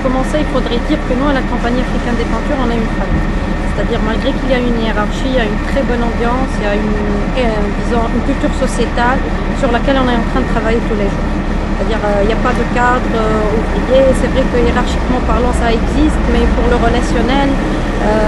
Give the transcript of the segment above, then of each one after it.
commencer, il faudrait dire que nous, à la Compagnie africaine des peintures, on a une famille. C'est-à-dire, malgré qu'il y a une hiérarchie, il y a une très bonne ambiance, il y a disons, une culture sociétale sur laquelle on est en train de travailler tous les jours. C'est-à-dire, il n'y a pas de cadre ouvrier. C'est vrai que hiérarchiquement parlant, ça existe, mais pour le relationnel,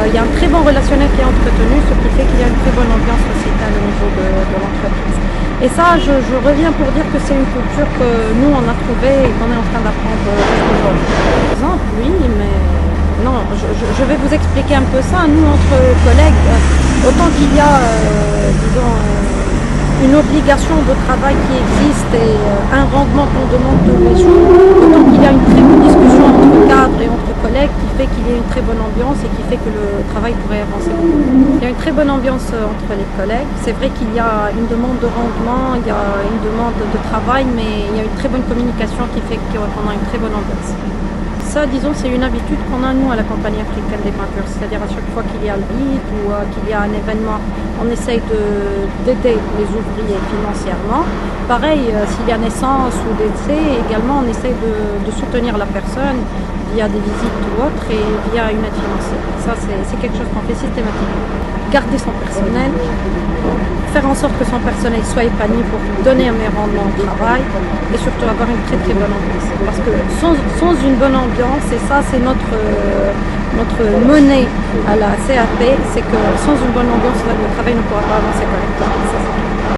il y a un très bon relationnel qui est entretenu, ce qui fait qu'il y a une très bonne ambiance sociétale au niveau de l'entreprise. Et ça, je reviens pour dire que c'est une culture que nous, on a trouvée et qu'on est en train d'apprendre aujourd'hui. Par exemple, oui, mais non, je vais vous expliquer un peu ça. Nous, entre collègues, autant qu'il y a, disons, une obligation de travail qui existe et un rendement qu'on demande tous les jours, autant qu'il y a une très bonne discussion entre cadres et entre collègues qui fait qu'il y ait une très bonne ambiance et qui fait que le travail pourrait avancer beaucoup. Il y a une très bonne ambiance entre les collègues. C'est vrai qu'il y a une demande de rendement, il y a une demande de travail, mais il y a une très bonne communication qui fait qu'on a une très bonne ambiance. Ça, disons, c'est une habitude qu'on a, nous, à la Compagnie africaine des peintures. C'est-à-dire, à chaque fois qu'il y a le BIT ou qu'il y a un événement, on essaye d'aider les ouvriers financièrement. Pareil, s'il y a naissance ou décès, également, on essaye de soutenir la personne via des visites ou autres et via une aide financière. Ça, c'est quelque chose qu'on fait systématiquement. Garder son personnel, faire en sorte que son personnel soit épanoui pour donner un meilleur rendement au travail et surtout avoir une très très bonne ambiance. Parce que sans une bonne ambiance, et ça c'est notre monnaie à la CAP, c'est que sans une bonne ambiance, le travail ne pourra pas avancer correctement.